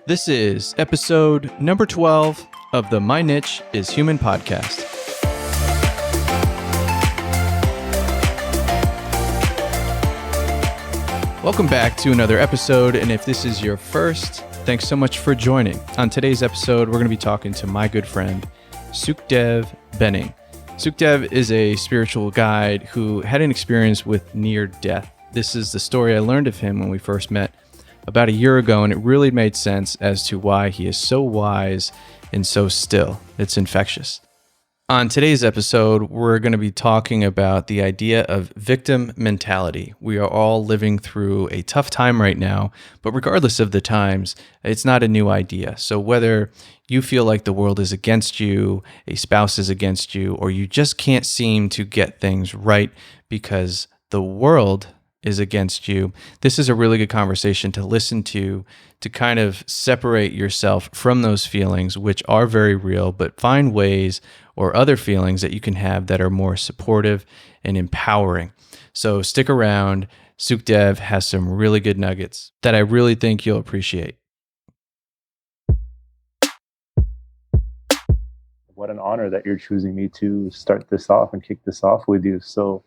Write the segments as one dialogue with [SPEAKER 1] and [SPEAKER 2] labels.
[SPEAKER 1] This is episode number 12 of the My Niche is Human podcast. Welcome back to another episode, and if this is your first, thanks so much for joining. On today's episode, we're going to be talking to my good friend, Sukdev Benning. Sukdev is a spiritual guide who had an experience with near death. This is the story I learned of him when we first met about a year ago, and it really made sense as to why he is so wise and so still. It's infectious. On today's episode, we're going to be talking about the idea of victim mentality. We are all living through a tough time right now, but regardless of the times, it's not a new idea. So whether you feel like the world is against you, a spouse is against you, or you just can't seem to get things right because the world is against you, this is a really good conversation to listen to kind of separate yourself from those feelings, which are very real, but find ways or other feelings that you can have that are more supportive and empowering. So stick around. Sukdev has some really good nuggets that I really think you'll appreciate.
[SPEAKER 2] What an honor that you're choosing me to start this off and kick this off with you. So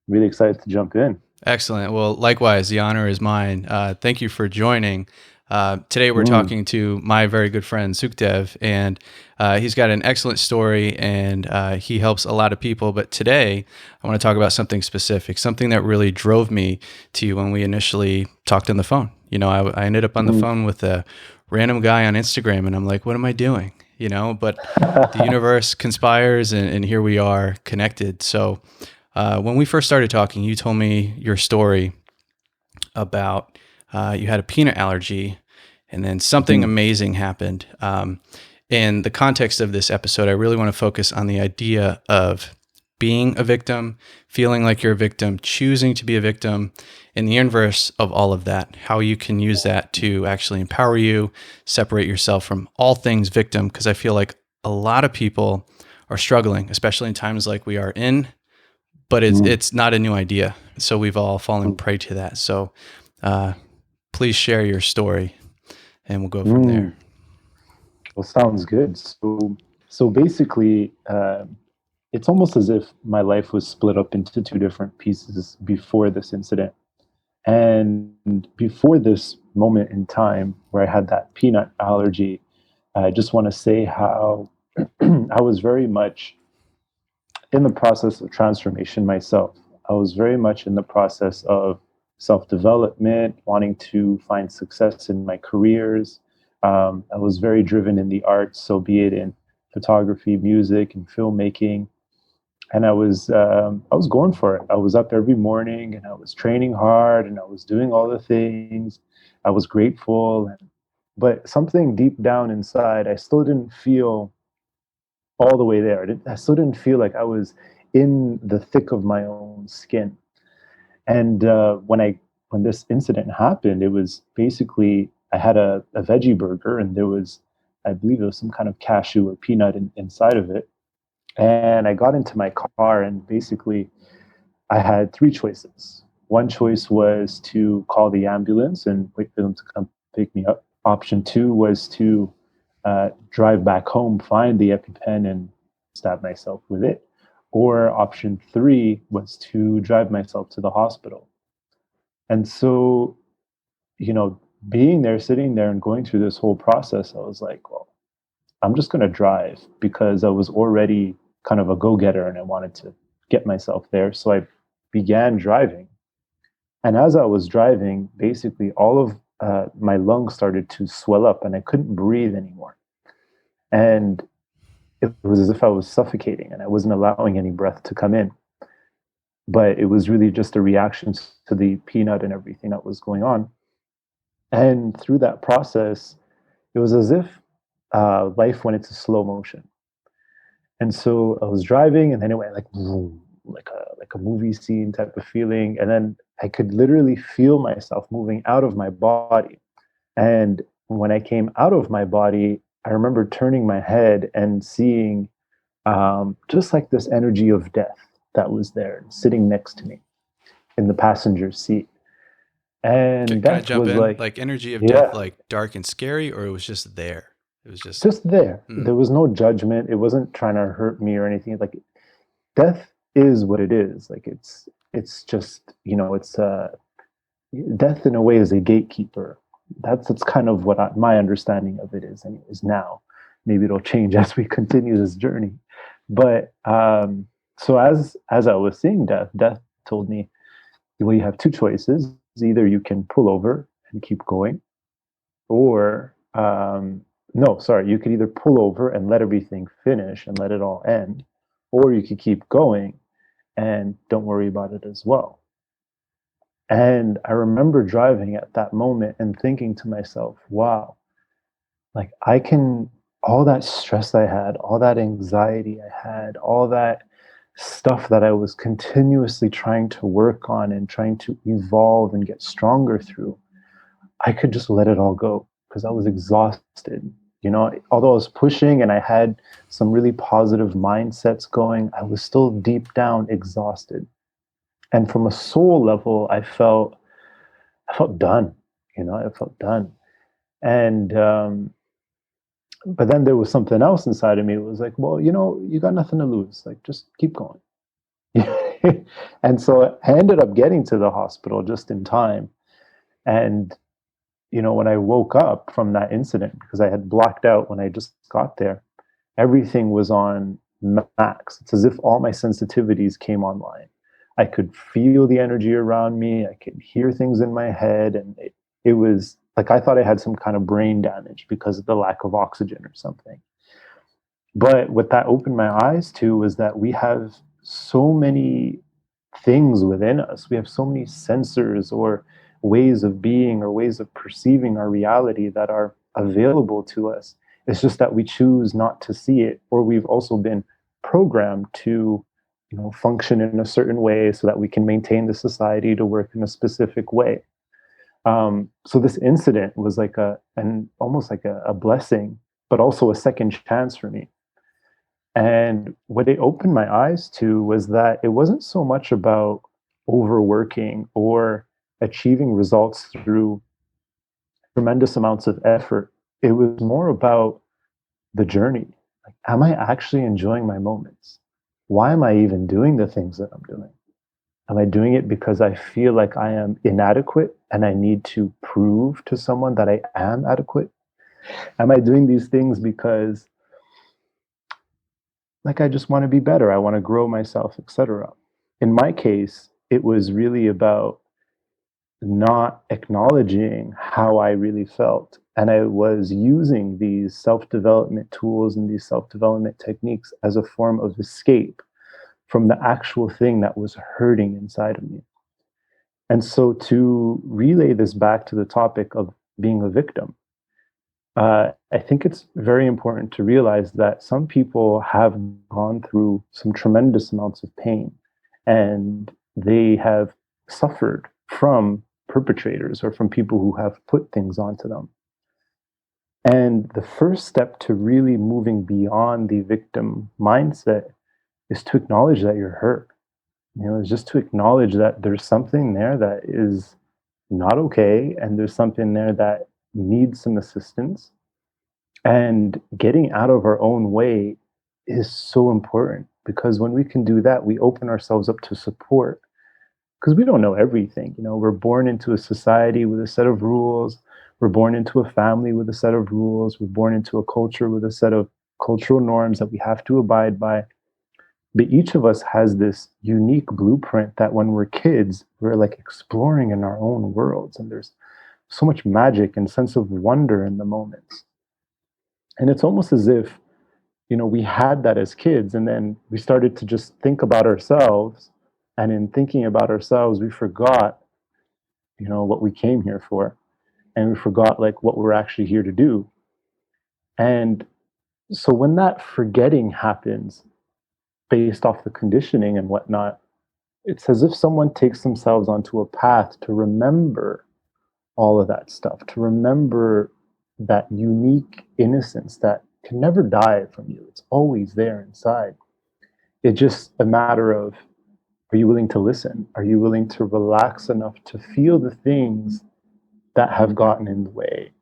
[SPEAKER 2] really excited to jump in.
[SPEAKER 1] Excellent. Well, likewise, the honor is mine. Thank you for joining. Today, we're talking to my very good friend, Sukdev, and he's got an excellent story, and he helps a lot of people. But today, I want to talk about something specific, something that really drove me to you when we initially talked on the phone. You know, I ended up on the phone with a random guy on Instagram, and I'm like, what am I doing? You know, but the universe conspires, and here we are connected. So when we first started talking, you told me your story about you had a peanut allergy, and then something amazing happened. In the context of this episode, I really want to focus on the idea of being a victim, feeling like you're a victim, choosing to be a victim, and the inverse of all of that, how you can use that to actually empower you, separate yourself from all things victim, because I feel like a lot of people are struggling, especially in times like we are in, but it's not a new idea. So we've all fallen prey to that. So please share your story, and we'll go from there.
[SPEAKER 2] Well, sounds good. So basically, it's almost as if my life was split up into two different pieces before this incident. And before this moment in time where I had that peanut allergy, I just want to say how I was very much in the process of transformation myself. I was very much in the process of self-development, wanting to find success in my careers. I was very driven in the arts, so be it in photography, music, and filmmaking. And I was going for it. I was up every morning, and I was training hard, and I was doing all the things. I was grateful, but something deep down inside, I still didn't feel all the way there. I still didn't feel like I was in the thick of my own skin. And when this incident happened, it was basically I had a veggie burger, and I believe there was some kind of cashew or peanut inside of it. And I got into my car, and basically I had three choices. One choice was to call the ambulance and wait for them to come pick me up. Option two was to drive back home, find the EpiPen, and stab myself with it. Or option three was to drive myself to the hospital. And so, being there, sitting there, and going through this whole process, I was like, well, I'm just going to drive, because I was already kind of a go-getter and I wanted to get myself there. So I began driving. And as I was driving, basically all of my lungs started to swell up, and I couldn't breathe anymore. And it was as if I was suffocating, and I wasn't allowing any breath to come in. But it was really just a reaction to the peanut and everything that was going on. And through that process, it was as if life went into slow motion. And so I was driving, and then it went like boom, like a movie scene type of feeling. And then I could literally feel myself moving out of my body. And when I came out of my body, I remember turning my head and seeing just like this energy of death that was there sitting next to me in the passenger seat. And
[SPEAKER 1] Can I
[SPEAKER 2] death
[SPEAKER 1] jump
[SPEAKER 2] was
[SPEAKER 1] in?
[SPEAKER 2] like,
[SPEAKER 1] Like energy of death,
[SPEAKER 2] yeah,
[SPEAKER 1] like dark and scary, or it was just there? It was just,
[SPEAKER 2] just there.
[SPEAKER 1] hmm,
[SPEAKER 2] There was no judgment. It wasn't trying to hurt me or anything. Like death is what it is. Like it's just, it's death in a way is a gatekeeper. That's kind of what my understanding of it is anyways now. Maybe it'll change as we continue this journey. But so as I was seeing death told me, well, you have two choices. Either you can pull over and keep going, or no, sorry, you could either pull over and let everything finish and let it all end, or you could keep going and don't worry about it as well. And I remember driving at that moment and thinking to myself, wow, like I can, all that stress I had, all that anxiety I had, all that stuff that I was continuously trying to work on and trying to evolve and get stronger through, I could just let it all go because I was exhausted. Although I was pushing and I had some really positive mindsets going, I was still deep down exhausted. And from a soul level, I felt done. I felt done. And but then there was something else inside of me. It was like, well, you got nothing to lose. Like, just keep going. And so I ended up getting to the hospital just in time. And when I woke up from that incident, because I had blacked out when I just got there, everything was on max. It's as if all my sensitivities came online. I could feel the energy around me. I could hear things in my head. And it was like I thought I had some kind of brain damage because of the lack of oxygen or something. But what that opened my eyes to was that we have so many things within us. We have so many sensors or ways of being or ways of perceiving our reality that are available to us. It's just that we choose not to see it, or we've also been programmed to, function in a certain way so that we can maintain the society to work in a specific way. So this incident was like and almost like a blessing, but also a second chance for me. And what it opened my eyes to was that it wasn't so much about overworking or achieving results through tremendous amounts of effort. It was more about the journey. Like, am I actually enjoying my moments? Why am I even doing the things that I'm doing? Am I doing it because I feel like I am inadequate and I need to prove to someone that I am adequate? Am I doing these things because like I just want to be better, I want to grow myself, etc.? In my case, it was really about not acknowledging how I really felt. And I was using these self development tools and these self development techniques as a form of escape from the actual thing that was hurting inside of me. And so, to relay this back to the topic of being a victim, I think it's very important to realize that some people have gone through some tremendous amounts of pain and they have suffered from perpetrators or from people who have put things onto them. And the first step to really moving beyond the victim mindset is to acknowledge that you're hurt. It's just to acknowledge that there's something there that is not okay and there's something there that needs some assistance. And getting out of our own way is so important because when we can do that, we open ourselves up to support because we don't know everything. We're born into a society with a set of rules. We're born into a family with a set of rules. We're born into a culture with a set of cultural norms that we have to abide by. But each of us has this unique blueprint that when we're kids, we're like exploring in our own worlds. And there's so much magic and sense of wonder in the moments. And it's almost as if, we had that as kids and then we started to just think about ourselves. And in thinking about ourselves, we forgot, what we came here for. And we forgot like what we're actually here to do. And so when that forgetting happens based off the conditioning and whatnot, it's as if someone takes themselves onto a path to remember all of that stuff, to remember that unique innocence that can never die from you. It's always there inside. It's just a matter of Are you willing to listen? Are you willing to relax enough to feel the things that have gotten in the way?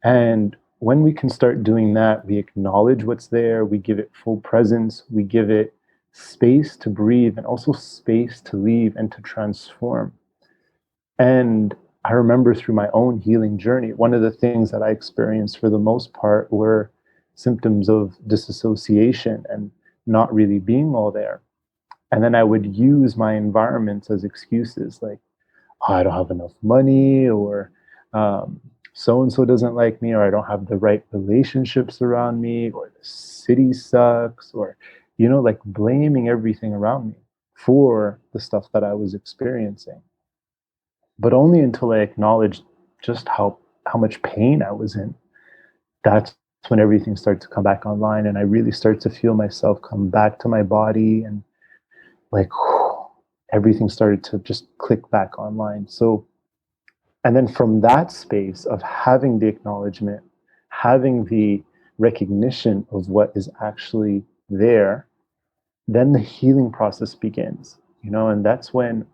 [SPEAKER 2] And when we can start doing that, we acknowledge what's there, we give it full presence, we give it space to breathe and also space to leave and to transform. And I remember through my own healing journey, one of the things that I experienced for the most part were symptoms of disassociation and not really being all there. And then I would use my environments as excuses like, oh, I don't have enough money, or so and so doesn't like me, or I don't have the right relationships around me, or the city sucks, or, like blaming everything around me for the stuff that I was experiencing. But only until I acknowledged just how much pain I was in, that's when everything started to come back online, and I really started to feel myself come back to my body, and like everything started to just click back online. So, and then from that space of having the acknowledgement, having the recognition of what is actually there, then the healing process begins, and that's when,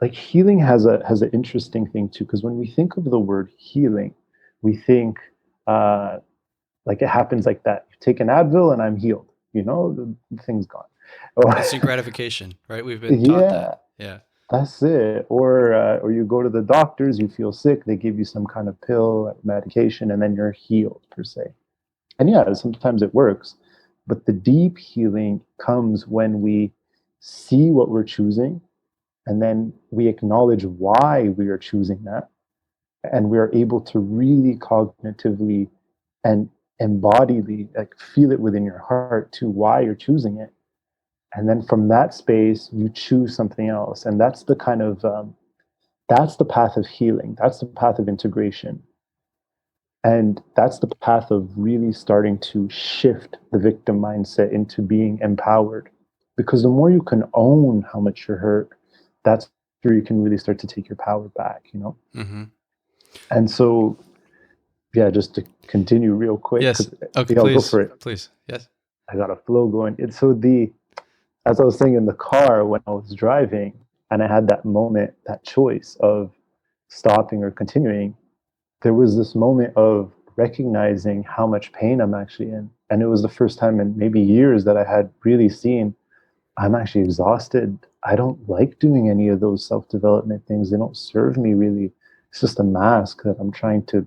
[SPEAKER 2] like, healing has an interesting thing too, because when we think of the word healing, we think like it happens like that. You take an Advil and I'm healed, the thing's gone.
[SPEAKER 1] Instant gratification, right? We've been taught
[SPEAKER 2] Yeah,
[SPEAKER 1] that. Yeah.
[SPEAKER 2] that's it. Or you go to the doctors, you feel sick, they give you some kind of pill, medication, and then you're healed per se. And yeah, sometimes it works, but the deep healing comes when we see what we're choosing, and then we acknowledge why we are choosing that, and we are able to really cognitively and embodily, like, feel it within your heart to why you're choosing it. And then from that space you choose something else, and that's the kind of that's the path of healing, that's the path of integration, and that's the path of really starting to shift the victim mindset into being empowered. Because the more you can own how much you're hurt, that's where you can really start to take your power back.
[SPEAKER 1] Mm-hmm.
[SPEAKER 2] And so, yeah, just to continue real quick,
[SPEAKER 1] Yes. Okay,
[SPEAKER 2] yeah, I'll go
[SPEAKER 1] please.
[SPEAKER 2] for it.
[SPEAKER 1] Please. Yes.
[SPEAKER 2] I got a flow going. As I was saying in the car when I was driving, and I had that moment, that choice of stopping or continuing, there was this moment of recognizing how much pain I'm actually in. And it was the first time in maybe years that I had really seen I'm actually exhausted. I don't like doing any of those self-development things. They don't serve me really. It's just a mask that I'm trying to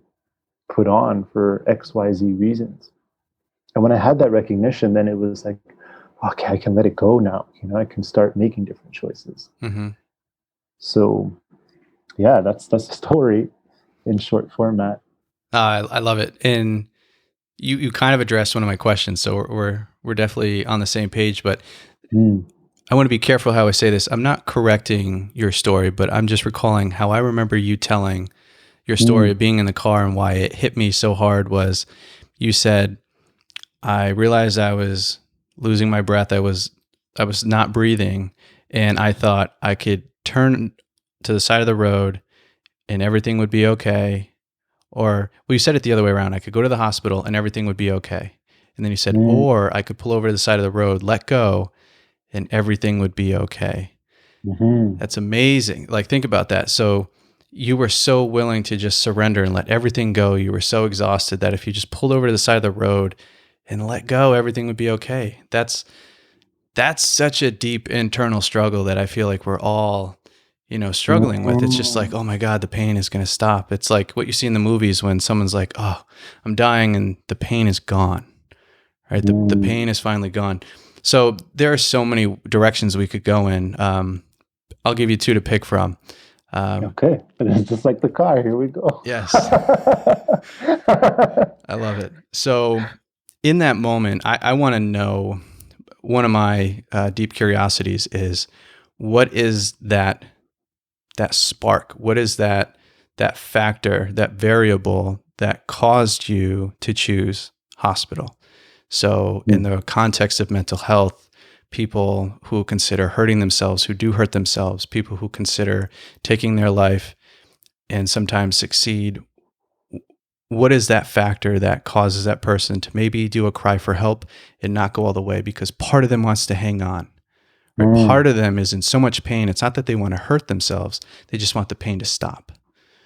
[SPEAKER 2] put on for XYZ reasons. And when I had that recognition, then it was like, okay, I can let it go now. I can start making different choices.
[SPEAKER 1] Mm-hmm.
[SPEAKER 2] So, yeah, that's the story in short format.
[SPEAKER 1] I love it, and you kind of addressed one of my questions, so we're definitely on the same page. But I want to be careful how I say this. I'm not correcting your story, but I'm just recalling how I remember you telling your story of being in the car, and why it hit me so hard was you said, I realized I was losing my breath. I was not breathing, and I thought I could turn to the side of the road and everything would be okay. Or, well, you said it the other way around. I could go to the hospital and everything would be okay. And then you said, or I could pull over to the side of the road, let go, and everything would be okay.
[SPEAKER 2] Mm-hmm.
[SPEAKER 1] That's amazing. Like, think about that. So you were so willing to just surrender and let everything go. You were so exhausted that if you just pulled over to the side of the road and let go, everything would be okay. That's such a deep internal struggle that I feel like we're all, struggling with. It's just like, oh my God, the pain is going to stop. It's like what you see in the movies when someone's like, oh, I'm dying, and the pain is gone, right? The pain is finally gone. So there are so many directions we could go in. I'll give you two to pick from.
[SPEAKER 2] Okay, it's just like the car. Here we go.
[SPEAKER 1] Yes. I love it. So in that moment, I want to know, one of my deep curiosities is, what is that spark? What is that factor, that variable that caused you to choose hospital? So in the context of mental health, people who consider hurting themselves, who do hurt themselves, people who consider taking their life and sometimes succeed, what is that factor that causes that person to maybe do a cry for help and not go all the way because part of them wants to hang on, right?
[SPEAKER 2] Mm.
[SPEAKER 1] Part of them is in so much pain. It's not that they want to hurt themselves. They just want the pain to stop,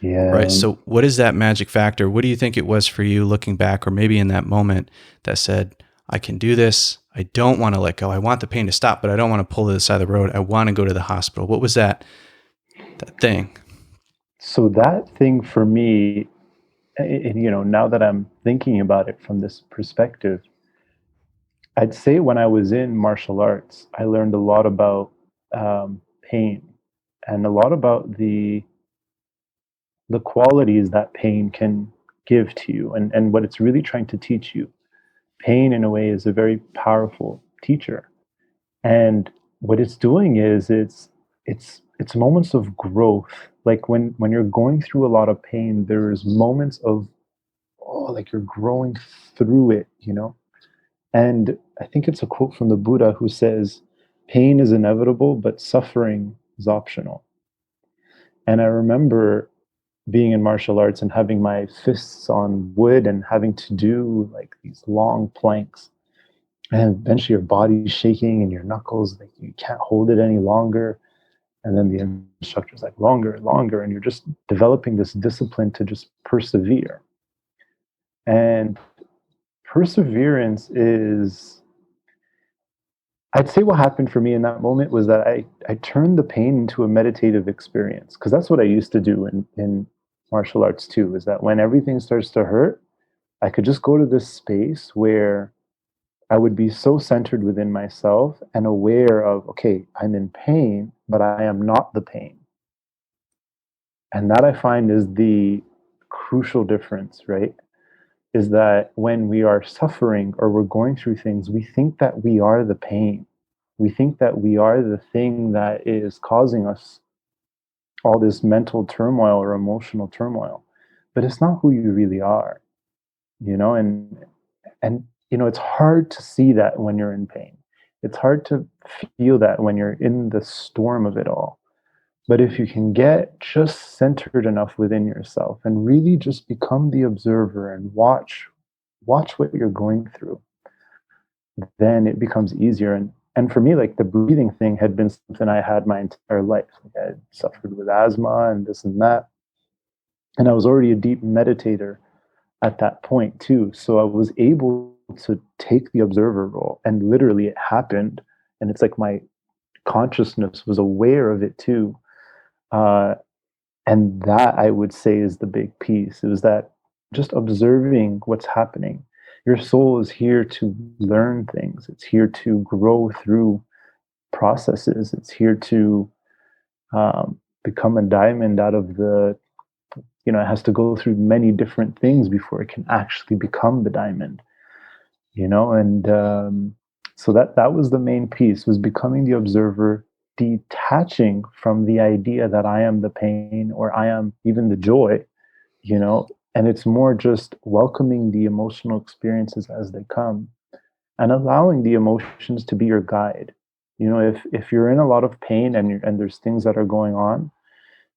[SPEAKER 1] right?
[SPEAKER 2] Yeah.
[SPEAKER 1] So what is that magic factor? What do you think it was for you looking back, or maybe in that moment, that said, I can do this. I don't want to let go. I want the pain to stop, but I don't want to pull to the side of the road. I want to go to the hospital. What was that thing?
[SPEAKER 2] So that thing for me, now that I'm thinking about it from this perspective, I'd say when I was in martial arts, I learned a lot about pain and a lot about the qualities that pain can give to you and what it's really trying to teach you. Pain, in a way, is a very powerful teacher, and what it's doing is it's moments of growth. Like when you're going through a lot of pain, there's moments of, oh, like you're growing through it, And I think it's a quote from the Buddha who says, pain is inevitable, but suffering is optional. And I remember being in martial arts and having my fists on wood and having to do like these long planks. And eventually your body's shaking and your knuckles, like you can't hold it any longer. And then the instructor's like, longer, longer. And you're just developing this discipline to just persevere. And perseverance is, I'd say what happened for me in that moment was that I turned the pain into a meditative experience. Because that's what I used to do in martial arts too, is that when everything starts to hurt, I could just go to this space where I would be so centered within myself and aware of, okay, I'm in pain, but I am not the pain. And that I find is the crucial difference, right? Is that when we are suffering or we're going through things, we think that we are the pain. We think that we are the thing that is causing us all this mental turmoil or emotional turmoil. But it's not who you really are, and it's hard to see that when you're in pain. It's hard to feel that when you're in the storm of it all. But if you can get just centered enough within yourself and really just become the observer and watch what you're going through, then it becomes easier. And for me, like the breathing thing had been something I had my entire life. Like I had suffered with asthma and this and that. And I was already a deep meditator at that point too. So I was able to take the observer role, and literally it happened. And it's like my consciousness was aware of it too. Uh, and that I would say is the big piece. It was that just observing what's happening. Your soul is here to learn things. It's here to grow through processes. It's here to become a diamond out of it has to go through many different things before it can actually become the diamond, and so that was the main piece, was becoming the observer, detaching from the idea that I am the pain or I am even the joy, and it's more just welcoming the emotional experiences as they come and allowing the emotions to be your guide. If you're in a lot of pain and there's things that are going on,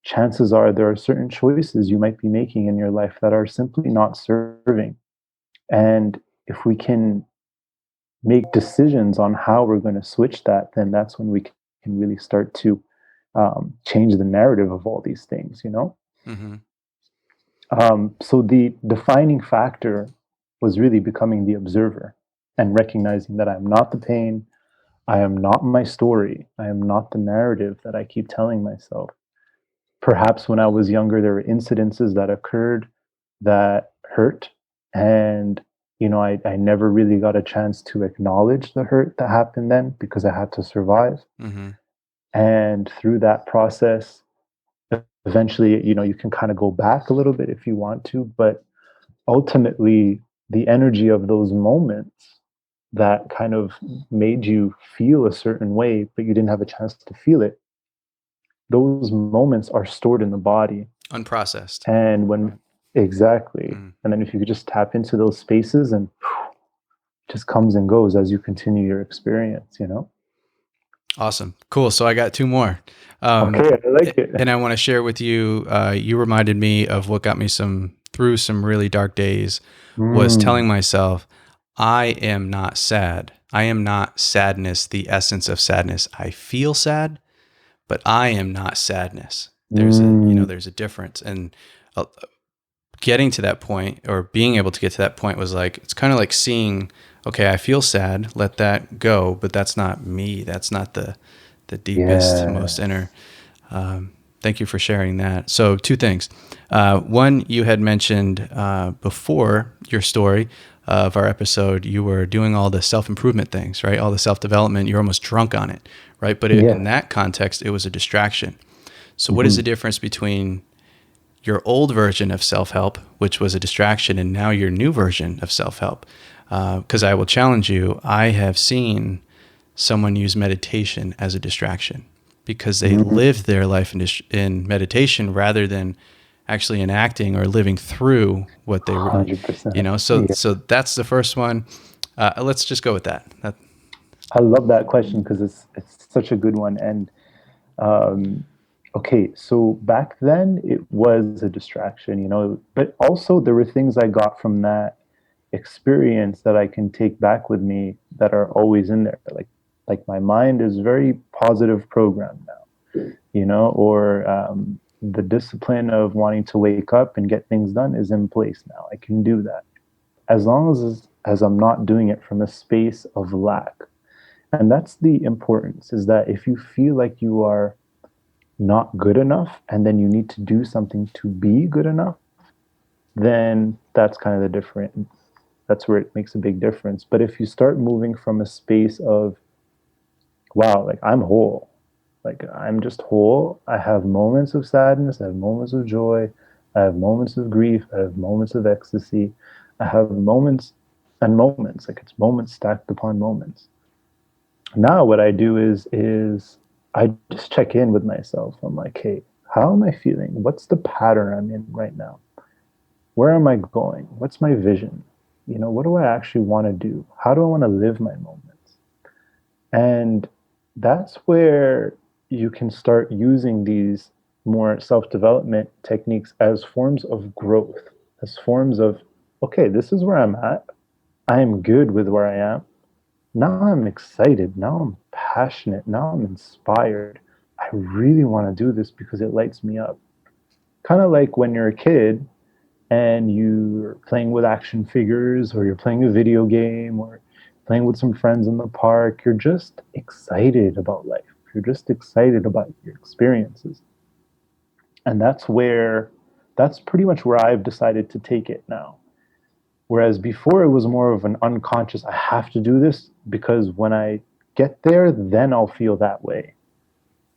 [SPEAKER 2] chances are there are certain choices you might be making in your life that are simply not serving. And if we can make decisions on how we're going to switch that, then that's when we can really start to change the narrative of all these things.
[SPEAKER 1] Mm-hmm.
[SPEAKER 2] So the defining factor was really becoming the observer and recognizing that I'm not the pain, I am not my story, I am not the narrative that I keep telling myself. Perhaps when I was younger, there were incidences that occurred that hurt. And, I never really got a chance to acknowledge the hurt that happened then because I had to survive.
[SPEAKER 1] Mm-hmm.
[SPEAKER 2] And through that process, eventually, you can kind of go back a little bit if you want to. But ultimately, the energy of those moments that kind of made you feel a certain way, but you didn't have a chance to feel it, those moments are stored in the body.
[SPEAKER 1] Unprocessed.
[SPEAKER 2] And when, exactly.
[SPEAKER 1] Mm.
[SPEAKER 2] And then if you could just tap into those spaces and just comes and goes as you continue your experience.
[SPEAKER 1] Awesome. Cool. So I got two more.
[SPEAKER 2] Okay, I like it.
[SPEAKER 1] And I want to share with you, you reminded me of what got me through some really dark days, was telling myself, I am not sad. I am not sadness, the essence of sadness. I feel sad, but I am not sadness.
[SPEAKER 2] Mm,
[SPEAKER 1] There's a difference. And uh, getting to that point, or being able to get to that point, was like, it's kind of like seeing, okay, I feel sad, let that go, but that's not me. That's not the deepest, most
[SPEAKER 2] yes.
[SPEAKER 1] inner. Thank you for sharing that. So, two things. One, you had mentioned before your story of our episode, you were doing all the self improvement things, right? All the self development. You're almost drunk on it, right? But in
[SPEAKER 2] Yeah.
[SPEAKER 1] that context, it was a distraction. So, what is
[SPEAKER 2] Hmm.
[SPEAKER 1] the difference between your old version of self help, which was a distraction, and now your new version of self help? Because I will challenge you, I have seen someone use meditation as a distraction because they lived their life in meditation rather than actually enacting or living through what they were,
[SPEAKER 2] 100%. Yeah.
[SPEAKER 1] so that's the first one. Let's just go with that.
[SPEAKER 2] I love that question because it's such a good one. And um, okay, so back then it was a distraction, but also there were things I got from that experience that I can take back with me that are always in there. Like my mind is very positive programmed now, or the discipline of wanting to wake up and get things done is in place now. I can do that as long as I'm not doing it from a space of lack. And that's the importance, is that if you feel like you are not good enough and then you need to do something to be good enough, then that's kind of the different, that's where it makes a big difference. But if you start moving from a space of, wow, like I'm whole, like I'm just whole, I have moments of sadness, I have moments of joy, I have moments of grief, I have moments of ecstasy, I have moments and moments, like it's moments stacked upon moments. Now what I do is I just check in with myself. I'm like, hey, how am I feeling? What's the pattern I'm in right now? Where am I going? What's my vision? What do I actually want to do? How do I want to live my moments? And that's where you can start using these more self-development techniques as forms of growth, as forms of, okay, this is where I'm at. I am good with where I am. Now I'm excited. Now I'm passionate. Now I'm inspired. I really want to do this because it lights me up. Kind of like when you're a kid and you're playing with action figures, or you're playing a video game, or playing with some friends in the park. You're just excited about life. You're just excited about your experiences. And that's pretty much where I've decided to take it now. Whereas before it was more of an unconscious, I have to do this because when I get there, then I'll feel that way.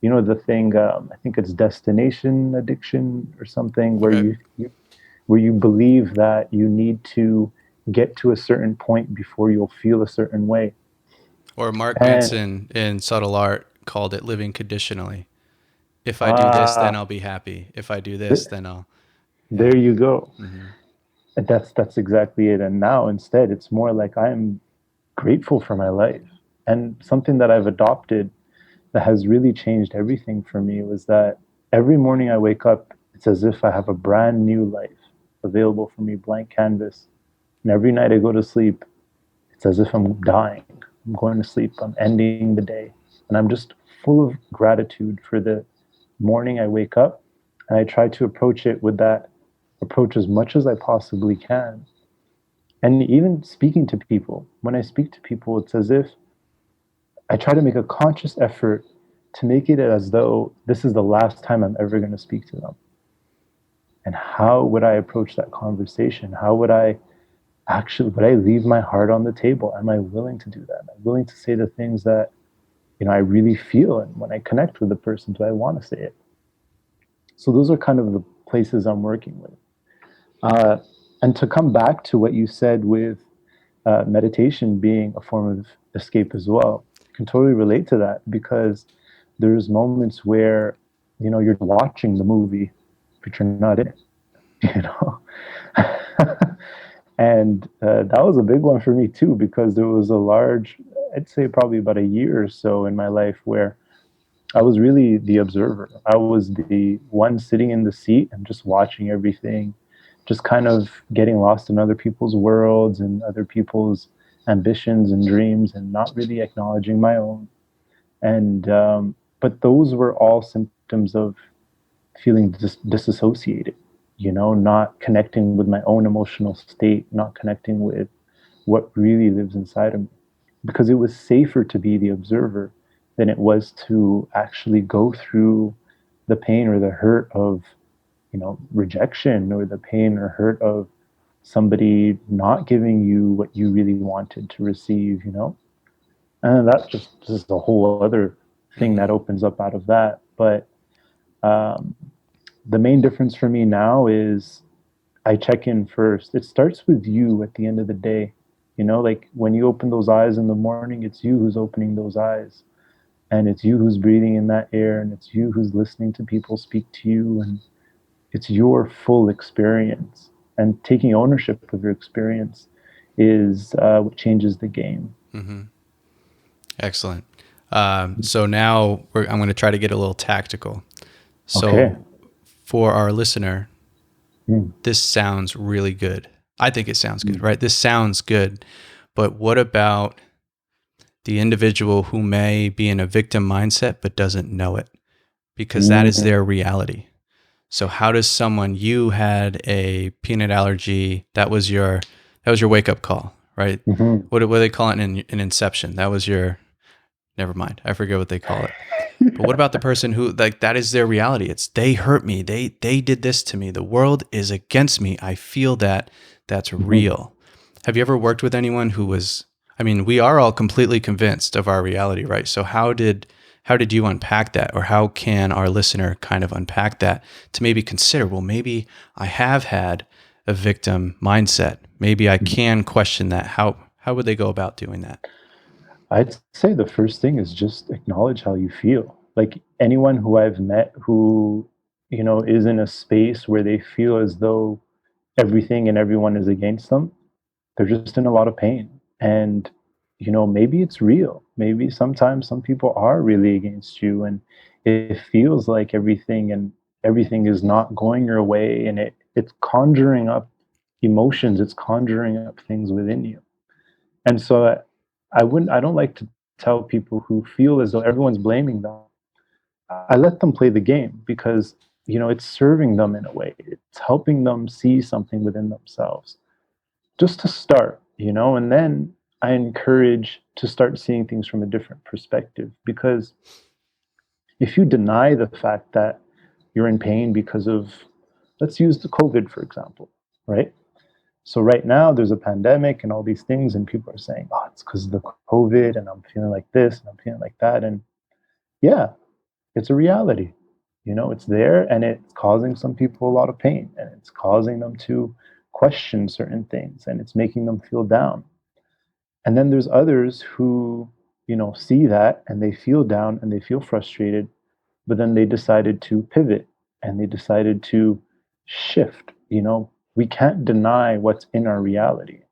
[SPEAKER 2] The thing, I think it's destination addiction or something, where
[SPEAKER 1] Okay.
[SPEAKER 2] you believe that you need to get to a certain point before you'll feel a certain way.
[SPEAKER 1] Or Mark
[SPEAKER 2] And
[SPEAKER 1] Manson in Subtle Art called it living conditionally. If I do this, then
[SPEAKER 2] ah,
[SPEAKER 1] I'll be happy. If I do this,
[SPEAKER 2] th-
[SPEAKER 1] then I'll, yeah.
[SPEAKER 2] there you go.
[SPEAKER 1] Hmm.
[SPEAKER 2] And that's exactly it. And now instead, it's more like I'm grateful for my life. And something that I've adopted that has really changed everything for me was that every morning I wake up, it's as if I have a brand new life available for me, blank canvas. And every night I go to sleep, it's as if I'm dying. I'm going to sleep. I'm ending the day. And I'm just full of gratitude for the morning I wake up. And I try to approach it with that approach as much as I possibly can. And even speaking to people, when I speak to people, it's as if I try to make a conscious effort to make it as though this is the last time I'm ever going to speak to them. And how would I approach that conversation? How would I leave my heart on the table? Am I willing to do that? Am I willing to say the things that, I really feel? And when I connect with the person, do I want to say it? So those are kind of the places I'm working with. Uh, and to come back to what you said with meditation being a form of escape as well, I can totally relate to that because there's moments where, you're watching the movie, but you're not in it, you know? And that was a big one for me too, because there was a large, I'd say probably about a year or so in my life where I was really the observer. I was the one sitting in the seat and just watching everything, just kind of getting lost in other people's worlds and other people's ambitions and dreams and not really acknowledging my own. And but those were all symptoms of feeling disassociated, not connecting with my own emotional state, not connecting with what really lives inside of me. Because it was safer to be the observer than it was to actually go through the pain or the hurt of, rejection, or the pain or hurt of somebody not giving you what you really wanted to receive. And that's just a whole other thing
[SPEAKER 1] Mm-hmm.
[SPEAKER 2] that opens up out of that. But um, the main difference for me now is I check in first. It starts with you at the end of the day. Like when you open those eyes in the morning, it's you who's opening those eyes. And it's you who's breathing in that air. And it's you who's listening to people speak to you. And it's your full experience. And taking ownership of your experience is what changes the game.
[SPEAKER 1] Mm-hmm. Excellent. So now I'm going to try to get a little tactical.
[SPEAKER 2] Okay.
[SPEAKER 1] So for our listener,
[SPEAKER 2] Mm.
[SPEAKER 1] this sounds really good. I think it sounds good, right? This sounds good. But what about the individual who may be in a victim mindset but doesn't know it? Because that is
[SPEAKER 2] Mm-hmm.
[SPEAKER 1] their reality. So how does someone, you had a peanut allergy, that was your wake up call, right?
[SPEAKER 2] Mm-hmm.
[SPEAKER 1] What do they call it in Inception? That was your, never mind. I forget what they call it. But what about the person who, like, that is their reality? It's, they hurt me. They did this to me. The world is against me. I feel that. That's
[SPEAKER 2] Mm-hmm.
[SPEAKER 1] real. Have you ever worked with anyone who was, I mean, we are all completely convinced of our reality, right? So how did you unpack that, or how can our listener kind of unpack that to maybe consider, well, maybe I have had a victim mindset. Maybe I can question that. How would they go about doing that?
[SPEAKER 2] I'd say the first thing is just acknowledge how you feel. Like anyone who I've met who, is in a space where they feel as though everything and everyone is against them, they're just in a lot of pain. And, maybe it's real. Maybe sometimes some people are really against you, and it feels like everything is not going your way, and it's conjuring up emotions, it's conjuring up things within you. And so I don't like to tell people who feel as though everyone's blaming them. I let them play the game because, it's serving them in a way. It's helping them see something within themselves. Just to start, and then I encourage to start seeing things from a different perspective. Because if you deny the fact that you're in pain because of, let's use the COVID, for example, right? So right now there's a pandemic and all these things, and people are saying, "Oh, it's because of the COVID, and I'm feeling like this and I'm feeling like that." And yeah, it's a reality. It's there, and it's causing some people a lot of pain, and it's causing them to question certain things, and it's making them feel down. And then there's others who, see that and they feel down and they feel frustrated, but then they decided to pivot and they decided to shift. We can't deny what's in our reality.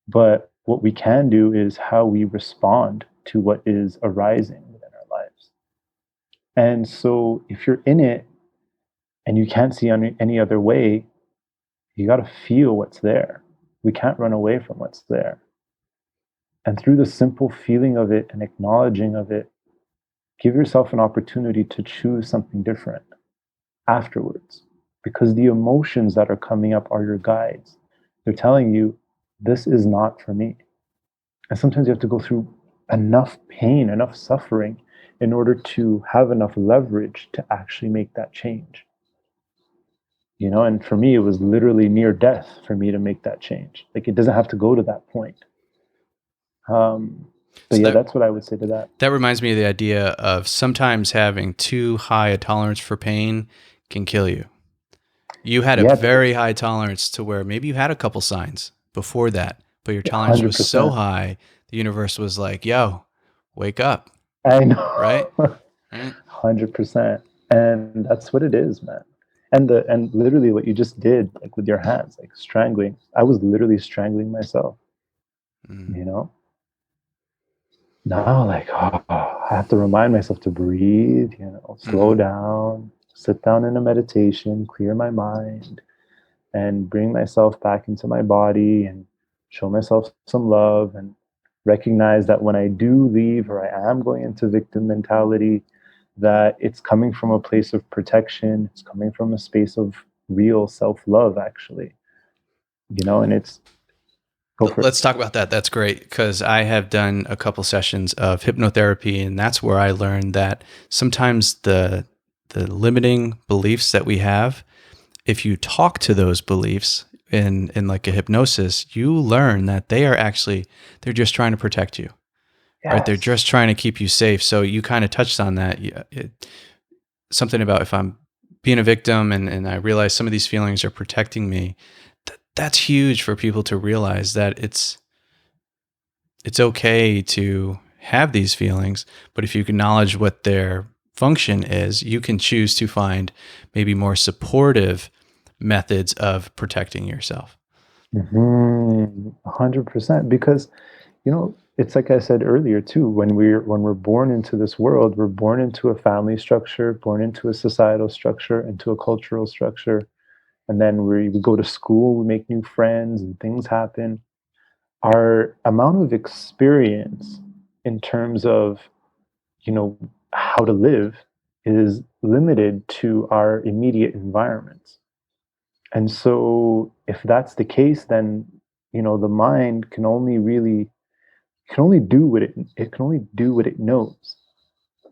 [SPEAKER 2] But what we can do is how we respond to what is arising within our lives. And so if you're in it and you can't see any other way, you got to feel what's there. We can't run away from what's there. And through the simple feeling of it and acknowledging of it, give yourself an opportunity to choose something different afterwards. Because the emotions that are coming up are your guides. They're telling you, this is not for me. And sometimes you have to go through enough pain, enough suffering in order to have enough leverage to actually make that change. And for me, it was literally near death for me to make that change. Like it doesn't have to go to that point. But
[SPEAKER 1] So
[SPEAKER 2] yeah,
[SPEAKER 1] that
[SPEAKER 2] that's what I would say to that.
[SPEAKER 1] that reminds me of the idea of sometimes having too high a tolerance for pain can kill you. You had a
[SPEAKER 2] Yeah,
[SPEAKER 1] very high tolerance to where maybe you had a couple signs before that, but your tolerance was so
[SPEAKER 2] 100%.
[SPEAKER 1] high, the universe was like, yo, wake up,
[SPEAKER 2] I know.
[SPEAKER 1] right? Right?
[SPEAKER 2] 100%. And that's what it is, man. And literally what you just did, like with your hands, like strangling. I was literally strangling myself,
[SPEAKER 1] Mm,
[SPEAKER 2] you know? Now, like, I have to remind myself to breathe, slow
[SPEAKER 1] mm-hmm,
[SPEAKER 2] down, sit down in a meditation, clear my mind, and bring myself back into my body and show myself some love, and recognize that when I do leave or I am going into victim mentality, that it's coming from a place of protection. It's coming from a space of real self love, actually, and it's go for it.
[SPEAKER 1] Let's talk about that. That's great because I have done a couple sessions of hypnotherapy, and that's where I learned that sometimes the limiting beliefs that we have, if you talk to those beliefs in like a hypnosis, you learn that they're just trying to protect you, right? They're
[SPEAKER 2] Yes.
[SPEAKER 1] just trying to keep you safe. So you kind of touched on that. Something about if I'm being a victim and I realize some of these feelings are protecting me, that's huge for people to realize that it's okay to have these feelings, but if you acknowledge what their function is, you can choose to find maybe more supportive methods of protecting yourself.
[SPEAKER 2] 100%. Because it's like I said earlier too. When we're born into this world, we're born into a family structure, born into a societal structure, into a cultural structure, and then we go to school, we make new friends, and things happen. Our amount of experience in terms of you know how to live is limited to our immediate environments. And so if that's the case, then the mind can only do what it can only do what it knows,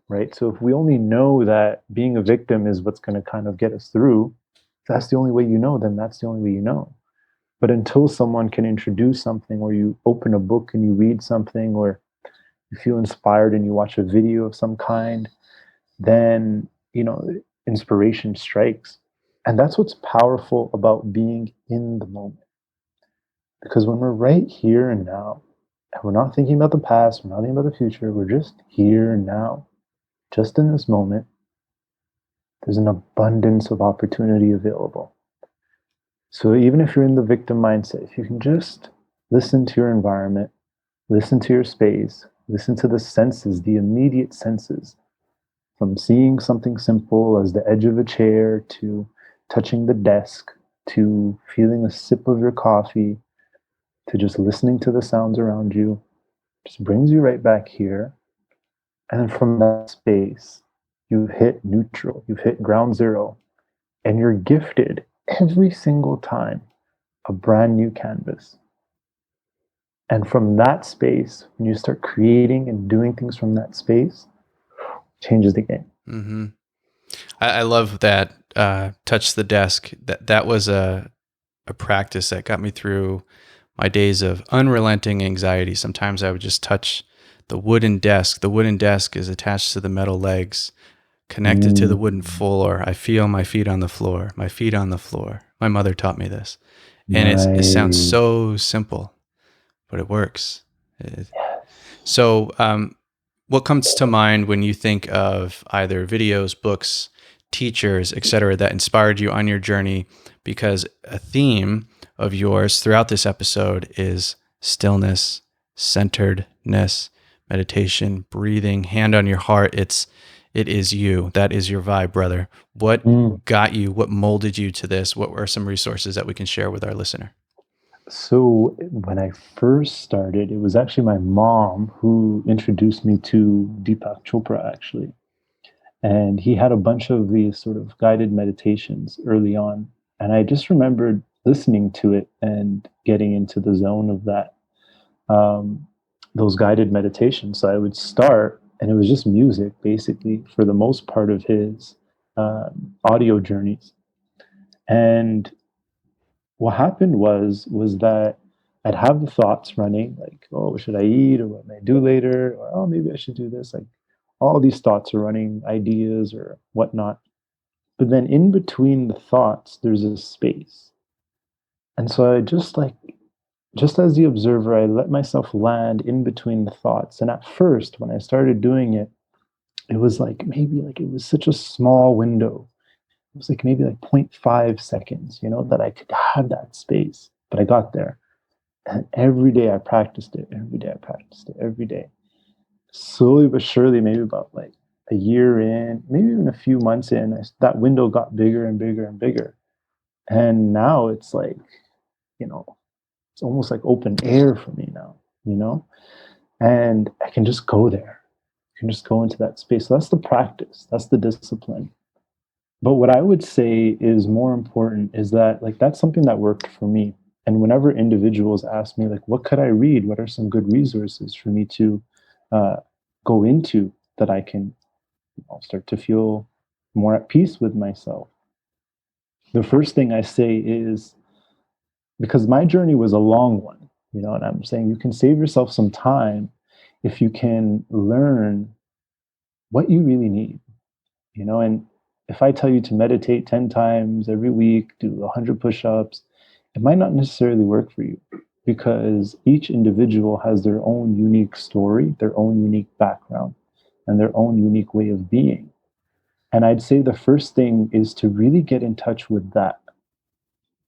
[SPEAKER 2] right? So if we only know that being a victim is what's going to kind of get us through, if that's the only way then that's the only way. But until someone can introduce something, or you open a book and you read something, or you feel inspired and you watch a video of some kind, then inspiration strikes. And that's what's powerful about being in the moment. Because when we're right here and now, and we're not thinking about the past, we're not thinking about the future, we're just here and now, just in this moment, there's an abundance of opportunity available. So even if you're in the victim mindset, if you can just listen to your environment, listen to your space, listen to the senses, the immediate senses, from seeing something simple as the edge of a chair, to touching the desk, to feeling a sip of your coffee, to just listening to the sounds around you, just brings you right back here. And then from that space, you've hit neutral, you've hit ground zero, and you're gifted every single time a brand new canvas. And from that space, when you start creating and doing things from that space, changes the game.
[SPEAKER 1] Mm-hmm. I love that. Touch the desk. That was a practice that got me through my days of unrelenting anxiety. Sometimes I would just touch the wooden desk. The wooden desk is attached to the metal legs, connected to the wooden floor. I feel my feet on the floor, my feet on the floor. My mother taught me this. And it sounds
[SPEAKER 2] Nice.
[SPEAKER 1] so simple, but it works. So, what comes to mind when you think of either videos, books, teachers, etc., that inspired you on your journey? Because a theme of yours throughout this episode is stillness, centeredness, meditation, breathing, hand on your heart. It is you. That is your vibe, brother. What got you? What molded you to this? What were some resources that we can share with our listener?
[SPEAKER 2] So when I first started, it was actually my mom who introduced me to Deepak Chopra, actually. And he had a bunch of these sort of guided meditations early on. And I just remembered listening to it and getting into the zone of um, those guided meditations. So I would start, and it was just music, basically, for the most part of his audio journeys. And what happened was that I'd have the thoughts running, like, oh, what should I eat, or what may I do later, or oh, maybe I should do this. Like, all these thoughts are running, ideas or whatnot. But then in between the thoughts, there's a space. And so just as the observer, I let myself land in between the thoughts. And at first, when I started doing it, it was like maybe like it was such a small window. It was like maybe like 0.5 seconds, that I could have that space. But I got there. And every day I practiced it. Every day I practiced it. Every day. Slowly but surely, maybe about like a year in, maybe even a few months in, that window got bigger and bigger and bigger. And now it's like, you know, It's almost like open air for me now, and I can just go there. I can just go into that space. So that's the practice, that's the discipline. But what I would say is more important is that, like, that's something that worked for me. And whenever individuals ask me, like, what could I read? What are some good resources for me to uh, go into that I can start to feel more at peace with myself? The first thing I say is, because my journey was a long one, and I'm saying you can save yourself some time if you can learn what you really need, and if I tell you to meditate 10 times every week, do 100 push-ups, it might not necessarily work for you, because each individual has their own unique story, their own unique background, and their own unique way of being. And I'd say the first thing is to really get in touch with that.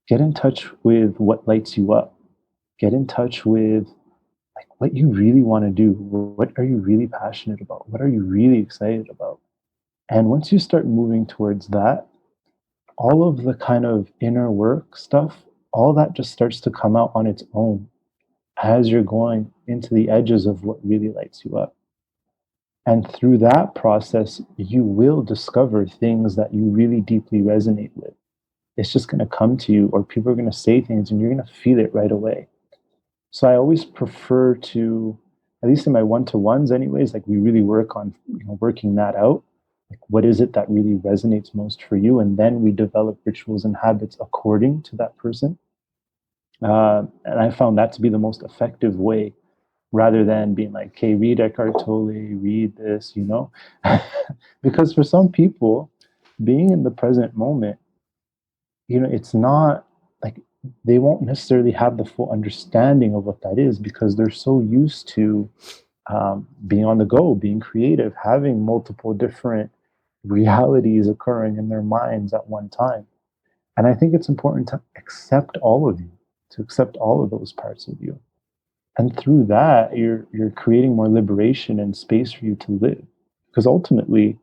[SPEAKER 2] Get in touch with what lights you up. Get in touch with, like, what you really want to do. What are you really passionate about? What are you really excited about? And once you start moving towards that, all of the kind of inner work stuff, all that just starts to come out on its own as you're going into the edges of what really lights you up. And through that process, you will discover things that you really deeply resonate with. It's just going to come to you, or people are going to say things and you're going to feel it right away. So I always prefer to, at least in my one-to-ones anyways, like, we really work on working that out. Like, what is it that really resonates most for you? And then we develop rituals and habits according to that person. And I found that to be the most effective way, rather than being like, okay, read Eckhart Tolle, read this, because for some people, being in the present moment, it's not like, they won't necessarily have the full understanding of what that is, because they're so used to being on the go, being creative, having multiple different realities occurring in their minds at one time. And I think it's important to accept all of you, to accept all of those parts of you. And through that, you're creating more liberation and space for you to live. Because ultimately,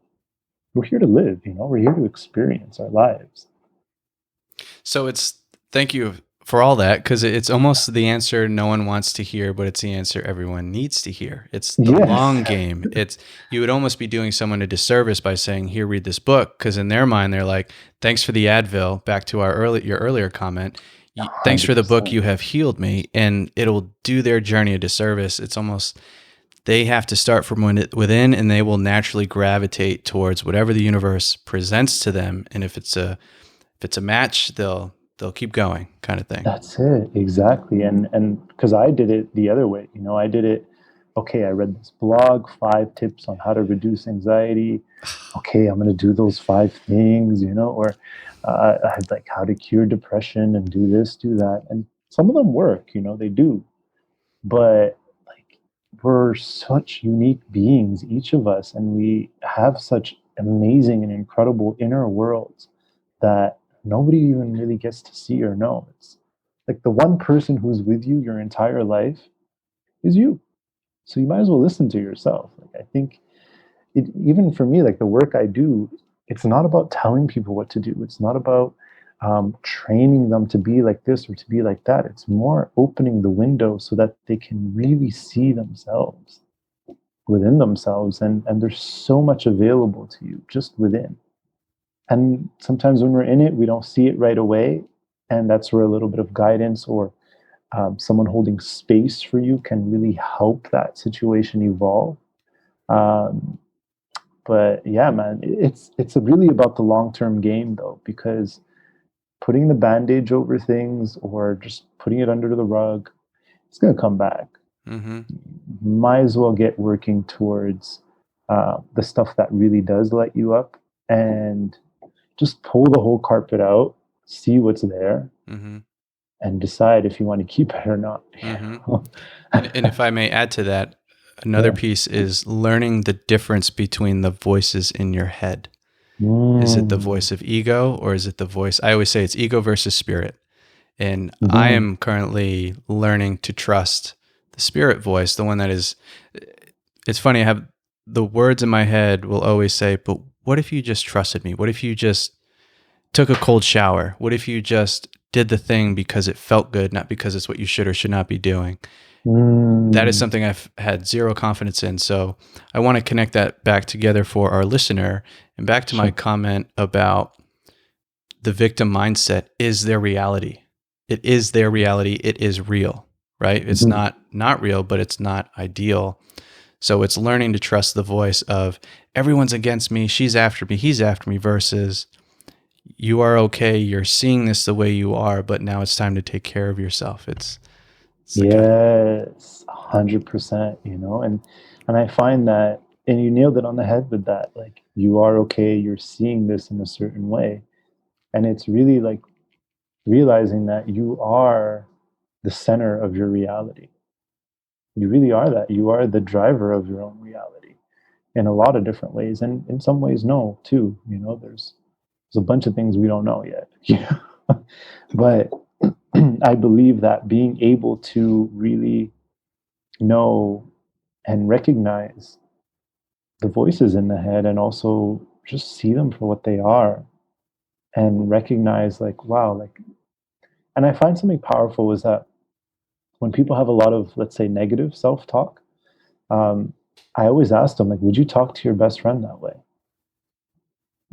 [SPEAKER 2] we're here to live, we're here to experience our lives.
[SPEAKER 1] So thank you for all that, because it's almost the answer no one wants to hear, but it's the answer everyone needs to hear. It's the
[SPEAKER 2] Yes.
[SPEAKER 1] long game. You would almost be doing someone a disservice by saying, here, read this book, because in their mind, they're like, thanks for the Advil, back to your earlier comment. Thanks for the book,
[SPEAKER 2] 100%.
[SPEAKER 1] you have healed me, and it'll do their journey a disservice. It's almost, they have to start from within, and they will naturally gravitate towards whatever the universe presents to them. And if it's a match, they'll keep going, kind of thing.
[SPEAKER 2] That's it, exactly. And because I did it the other way, I did it. Okay, I read this blog, 5 tips on how to reduce anxiety. Okay, I'm going to do those 5 things, or I had, like, how to cure depression and do this, do that. And some of them work, they do. But, like, we're such unique beings, each of us, and we have such amazing and incredible inner worlds that nobody even really gets to see or know. It's like the one person who's with you your entire life is you. So you might as well listen to yourself. Like, I think even for me, like, the work I do, it's not about telling people what to do. It's not about training them to be like this or to be like that. It's more opening the window so that they can really see themselves within themselves. And there's so much available to you just within. And sometimes when we're in it, we don't see it right away. And that's where a little bit of guidance, or someone holding space for you, can really help that situation evolve. Um, but yeah, man, it's really about the long-term game, though, because putting the bandage over things or just putting it under the rug, it's going to come back.
[SPEAKER 1] Mm-hmm.
[SPEAKER 2] Might as well get working towards the stuff that really does light you up, and just pull the whole carpet out, see what's there,
[SPEAKER 1] Mm-hmm.
[SPEAKER 2] and decide if you want to keep it or not.
[SPEAKER 1] Mm-hmm. And if I may add to that, another
[SPEAKER 2] Yeah.
[SPEAKER 1] piece is learning the difference between the voices in your head. Is it the
[SPEAKER 2] Mm.
[SPEAKER 1] voice of ego, or is it the voice? I always say it's ego versus spirit. And I
[SPEAKER 2] Mhm.
[SPEAKER 1] am currently learning to trust the spirit voice, the one that is, it's funny, I have the words in my head will always say, but what if you just trusted me? What if you just took a cold shower? What if you just did the thing because it felt good, not because it's what you should or should not be doing. That is
[SPEAKER 2] Mm.
[SPEAKER 1] something I've had zero confidence in. So I want to connect that back together for our listener, and back to my
[SPEAKER 2] Sure.
[SPEAKER 1] comment about the victim mindset is their reality. It is their reality. It is real, right? It's
[SPEAKER 2] Mhm.
[SPEAKER 1] not real, but it's not ideal. So it's learning to trust the voice of everyone's against me, she's after me, he's after me, versus you are okay, you're seeing this the way you are, but now it's time to take care of yourself. It's the kind of,
[SPEAKER 2] Yes, 100%, you know, and I find that, and you nailed it on the head with that, like you are okay, you're seeing this in a certain way. And it's really like realizing that you are the center of your reality. You really are that. You are the driver of your own reality in a lot of different ways. And in some ways, no, too. You know, there's a bunch of things we don't know yet. Yeah. But I believe that being able to really know and recognize the voices in the head and also just see them for what they are and recognize like wow like and I find something powerful is that when people have a lot of, let's say, negative self-talk, um, I always ask them like, would you talk to your best friend that way,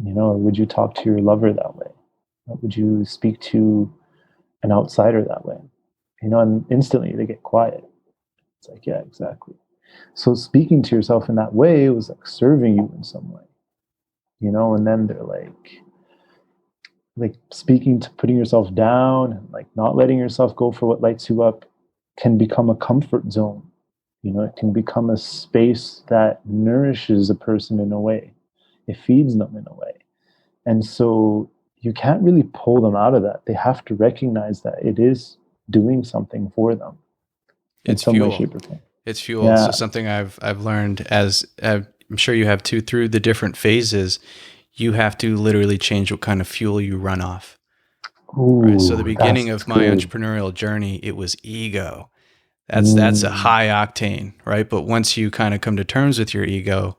[SPEAKER 2] you know, or would you talk to your lover that way, or would you speak to an outsider that way, you know, and instantly they get quiet. It's like, yeah, exactly. So speaking to yourself in that way was like serving you in some way, you know, and then they're like speaking to putting yourself down and like not letting yourself go for what lights you up can become a comfort zone. You know, it can become a space that nourishes a person in a way. It feeds them in a way. And so you can't really pull them out of that. They have to recognize that it is doing something for them in
[SPEAKER 1] it's
[SPEAKER 2] some way,
[SPEAKER 1] fuel.
[SPEAKER 2] shape, or form.
[SPEAKER 1] It's fuel.
[SPEAKER 2] Yeah.
[SPEAKER 1] So something I've learned, as I'm sure you have too, through the different phases, you have to literally change what kind of fuel you run off. Right. So the
[SPEAKER 2] Ooh,
[SPEAKER 1] beginning
[SPEAKER 2] that's
[SPEAKER 1] of my
[SPEAKER 2] good.
[SPEAKER 1] entrepreneurial journey, it was ego. That's a
[SPEAKER 2] Mm,
[SPEAKER 1] high octane, right? But once you kind of come to terms with your ego,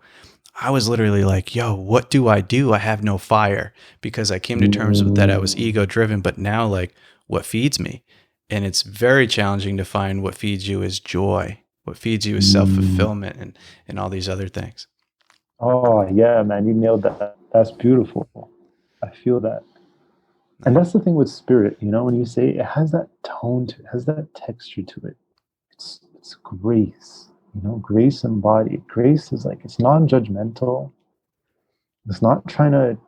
[SPEAKER 1] I was literally like, yo, what do? I have no fire, because I came to terms with that I was
[SPEAKER 2] mm,
[SPEAKER 1] ego driven, but now like what feeds me? And it's very challenging to find what feeds you is joy. What feeds you is
[SPEAKER 2] mm.
[SPEAKER 1] self-fulfillment and all these other things.
[SPEAKER 2] Oh, yeah, man, you nailed that. That's beautiful. I feel that. And
[SPEAKER 1] Like,
[SPEAKER 2] that's the thing with spirit, you know, when you say it has that tone to it, has that texture to it. It's grace, you know, grace embodied. Grace is like it's non-judgmental. It's not trying to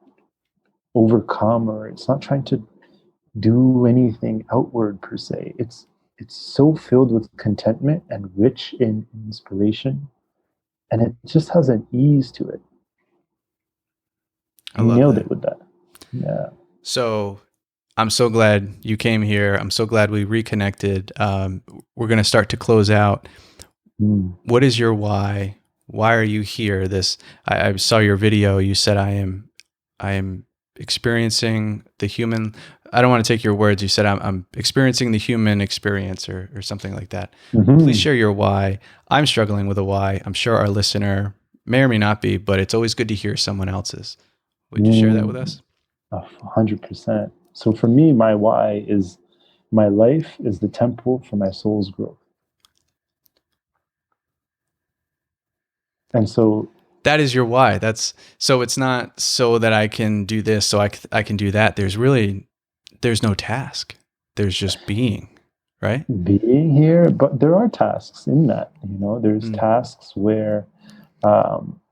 [SPEAKER 2] overcome or it's not trying to do anything outward per se. It's so filled with contentment and rich in inspiration. And it just has an ease to it.
[SPEAKER 1] I
[SPEAKER 2] You
[SPEAKER 1] love
[SPEAKER 2] nailed
[SPEAKER 1] that.
[SPEAKER 2] it with that. Yeah.
[SPEAKER 1] So I'm so glad you came here. I'm so glad we reconnected. We're going to start to close out.
[SPEAKER 2] Mm.
[SPEAKER 1] What is your why? Why are you here? I saw your video. You said I am experiencing the human. I don't want to take your words. You said I'm experiencing the human experience, or something like that. Please
[SPEAKER 2] Hmm.
[SPEAKER 1] share your why. I'm struggling with a why. I'm sure our listener may or may not be, but it's always good to hear someone else's. Would you share that with
[SPEAKER 2] Mm.
[SPEAKER 1] us?
[SPEAKER 2] 100%. So for me, my why is my life is the temple for my soul's growth. And so,
[SPEAKER 1] That is your why. That's so it's not so that I can do this, so I can do that. There's no task. There's just being, right?
[SPEAKER 2] being here, but there are tasks in that, you know, there's
[SPEAKER 1] Mm.
[SPEAKER 2] tasks where,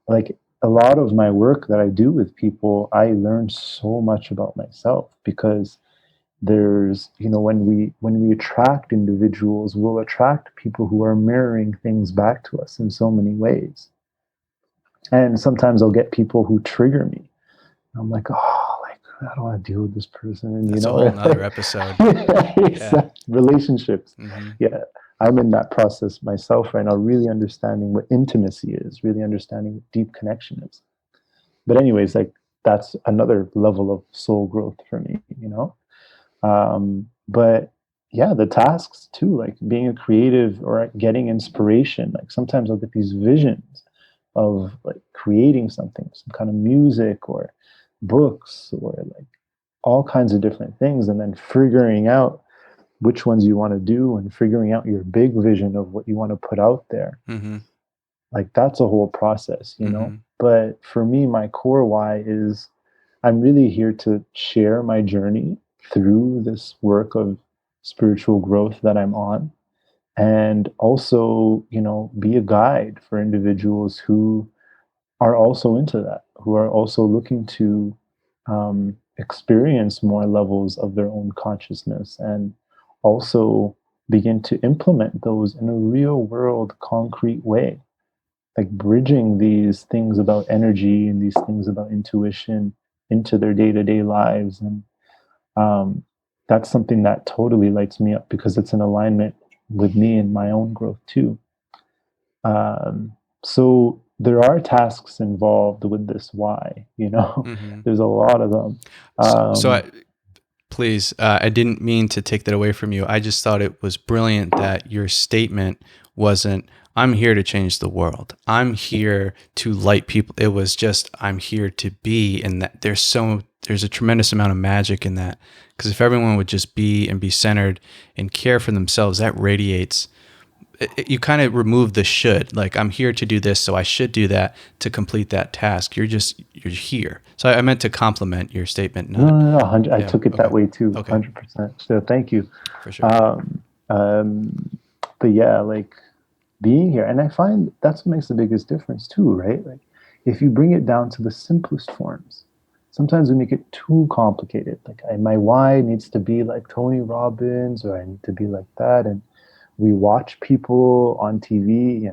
[SPEAKER 2] like a lot of my work that I do with people, I learn so much about myself because there's, you know, when we attract individuals, we'll attract people who are mirroring things back to us in so many ways. And sometimes I'll get people who trigger me. I'm like, oh, like I don't want to deal with this person, and you
[SPEAKER 1] That's a
[SPEAKER 2] know,
[SPEAKER 1] whole nother episode. Yeah.
[SPEAKER 2] relationships.
[SPEAKER 1] Hmm.
[SPEAKER 2] Yeah, I'm in that process myself right now, really understanding what intimacy is, really understanding what deep connection is. But anyways, like that's another level of soul growth for me, you know. But yeah, the tasks too, like being a creative or getting inspiration. Like sometimes I'll get these visions of like creating something, some kind of music or books or like all kinds of different things, and then figuring out which ones you want to do and figuring out your big vision of what you want to put out there.
[SPEAKER 1] Mm-hmm.
[SPEAKER 2] Like that's a whole process, you know.
[SPEAKER 1] Mm-hmm.
[SPEAKER 2] But for me, my core why is I'm really here to share my journey through this work of spiritual growth that I'm on, and also, you know, be a guide for individuals who are also into that, who are also looking to experience more levels of their own consciousness and also begin to implement those in a real world, concrete way, like bridging these things about energy and these things about intuition into their day to day lives. And um, that's something that totally lights me up because it's in alignment with me and my own growth too. Um, so there are tasks involved with this why, you know,
[SPEAKER 1] Mm-hmm.
[SPEAKER 2] there's a lot of them.
[SPEAKER 1] So
[SPEAKER 2] Um,
[SPEAKER 1] please, I didn't mean to take that away from you. I just thought it was brilliant that your statement wasn't, I'm here to change the world. I'm here to light people. It was just, I'm here to be. And that there's a tremendous amount of magic in that. Because if everyone would just be and be centered and care for themselves, that radiates. You kind of remove the should, like I'm here to do this, so I should do that to complete that task. You're here. So I meant to compliment your statement,
[SPEAKER 2] no,
[SPEAKER 1] not,
[SPEAKER 2] no, no, 100, I
[SPEAKER 1] yeah.
[SPEAKER 2] took it
[SPEAKER 1] Okay.
[SPEAKER 2] that way too,
[SPEAKER 1] Okay.
[SPEAKER 2] 100%. So thank you.
[SPEAKER 1] For sure.
[SPEAKER 2] Um, um, but yeah, like being here, and I find that's what makes the biggest difference too, right? Like if you bring it down to the simplest forms, sometimes we make it too complicated. Like my why needs to be like Tony Robbins, or I need to be like that, and we watch people on TV,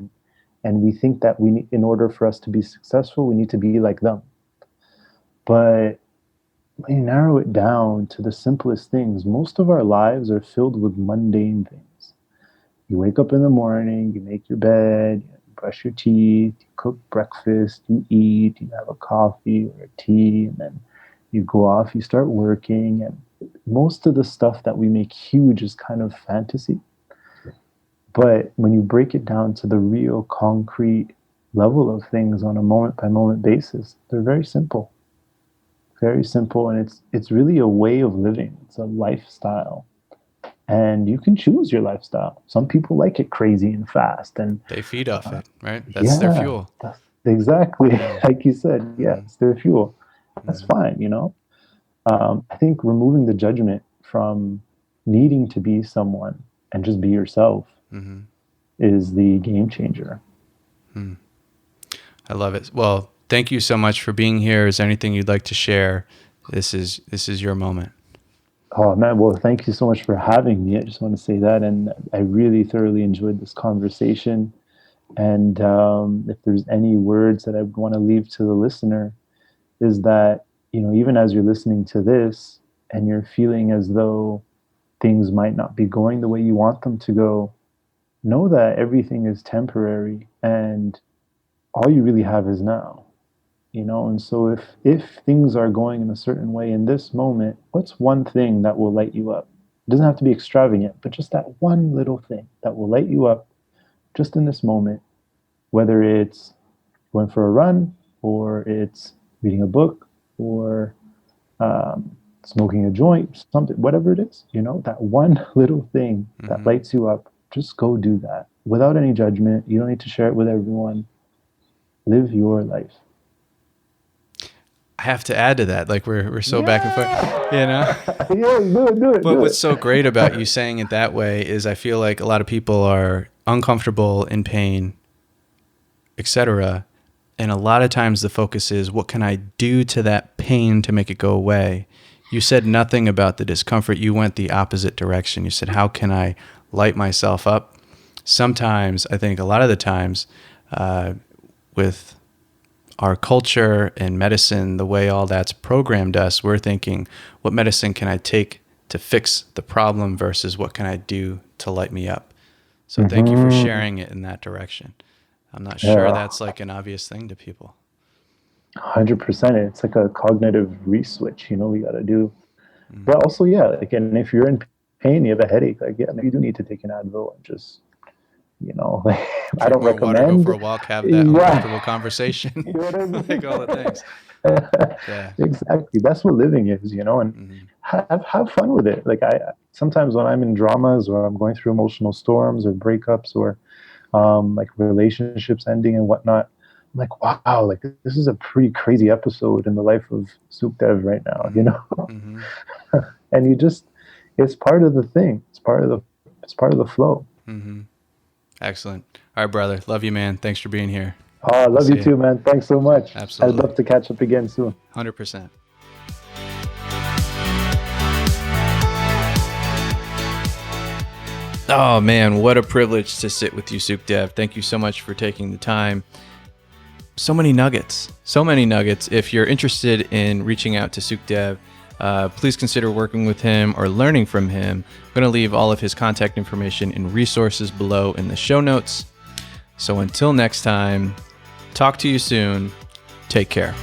[SPEAKER 2] and we think that we need, in order for us to be successful, we need to be like them. But when you narrow it down to the simplest things, most of our lives are filled with mundane things. You wake up in the morning, you make your bed, you brush your teeth, you cook breakfast, you eat, you have a coffee or a tea, and then you go off, you start working. And most of the stuff that we make huge is kind of fantasy. But when you break it down to the real concrete level of things on a moment by moment basis, they're very simple, and it's really a way of living. It's a lifestyle, and you can choose your lifestyle. Some people like it crazy and fast, and
[SPEAKER 1] They feed off it, right? That's their
[SPEAKER 2] yeah,
[SPEAKER 1] fuel.
[SPEAKER 2] that's exactly
[SPEAKER 1] Mm-hmm.
[SPEAKER 2] like you said. Yeah,
[SPEAKER 1] Mm-hmm.
[SPEAKER 2] it's their fuel. That's
[SPEAKER 1] Mm-hmm.
[SPEAKER 2] fine, you know. I think removing the judgment from needing to be someone and just be yourself
[SPEAKER 1] Mm-hmm.
[SPEAKER 2] is the game changer.
[SPEAKER 1] Mm. I love it. Well, thank you so much for being here. Is there anything you'd like to share? This is your moment.
[SPEAKER 2] Oh man, well, thank you so much for having me. I just want to say that, and I really thoroughly enjoyed this conversation. And if there's any words that I would want to leave to the listener, is that, you know, even as you're listening to this and you're feeling as though things might not be going the way you want them to go, know that everything is temporary, and all you really have is now. You know, and so if things are going in a certain way in this moment, what's one thing that will light you up? It doesn't have to be extravagant, but just that one little thing that will light you up just in this moment, whether it's going for a run, or it's reading a book, or smoking a joint, something, whatever it is, you know, that one little thing that
[SPEAKER 1] Mm-hmm.
[SPEAKER 2] lights you up, just go do that without any judgment. You don't need to share it with everyone. Live your life.
[SPEAKER 1] I have to add to that. Like we're so back and forth, you know.
[SPEAKER 2] Yeah. Yeah, do it, do it,
[SPEAKER 1] But
[SPEAKER 2] do
[SPEAKER 1] what's
[SPEAKER 2] it.
[SPEAKER 1] so great about you saying it that way is I feel like a lot of people are uncomfortable, in pain, etc. And a lot of times the focus is, what can I do to that pain to make it go away? You said nothing about the discomfort. You went the opposite direction. You said, how can I light myself up? Sometimes, I think a lot of the times, with our culture and medicine, the way all that's programmed us, we're thinking, what medicine can I take to fix the problem versus what can I do to light me up? So thank you for
[SPEAKER 2] Mm-hmm.
[SPEAKER 1] sharing it in that direction. I'm not sure
[SPEAKER 2] Yeah,
[SPEAKER 1] that's like an obvious thing to people.
[SPEAKER 2] 100%. It's like a cognitive re-switch, you know, we got to do.
[SPEAKER 1] Mm.
[SPEAKER 2] But also, yeah, like, and if you're in pain, you have a headache, like, yeah, maybe you do need to take an Advil and just you know, like, I
[SPEAKER 1] Drink
[SPEAKER 2] don't
[SPEAKER 1] more water, go for
[SPEAKER 2] recommend.
[SPEAKER 1] a walk, have that uncomfortable
[SPEAKER 2] Yeah.
[SPEAKER 1] conversation,
[SPEAKER 2] You know what I
[SPEAKER 1] like
[SPEAKER 2] mean?
[SPEAKER 1] all the things. Yeah.
[SPEAKER 2] Exactly. That's what living is, you know, and
[SPEAKER 1] Hmm.
[SPEAKER 2] have fun with it. Like I sometimes when I'm in dramas or I'm going through emotional storms or breakups or like relationships ending and whatnot, I'm like, wow, like this is a pretty crazy episode in the life of Sukdev right now, you
[SPEAKER 1] Hmm.
[SPEAKER 2] know?
[SPEAKER 1] Hmm.
[SPEAKER 2] And you just it's part of the thing. It's part of the flow.
[SPEAKER 1] Hmm. Excellent. All right, brother. Love you, man. Thanks for being here.
[SPEAKER 2] Oh, I
[SPEAKER 1] I'll
[SPEAKER 2] love you
[SPEAKER 1] see you.
[SPEAKER 2] too, man. Thanks so much. I'd
[SPEAKER 1] Absolutely.
[SPEAKER 2] love to catch up again soon.
[SPEAKER 1] 100%. Oh man, what a privilege to sit with you, Sukdev. Thank you so much for taking the time. So many nuggets. So many nuggets. If you're interested in reaching out to Sukdev, please consider working with him or learning from him. I'm going to leave all of his contact information and resources below in the show notes. So until next time, talk to you soon. Take care.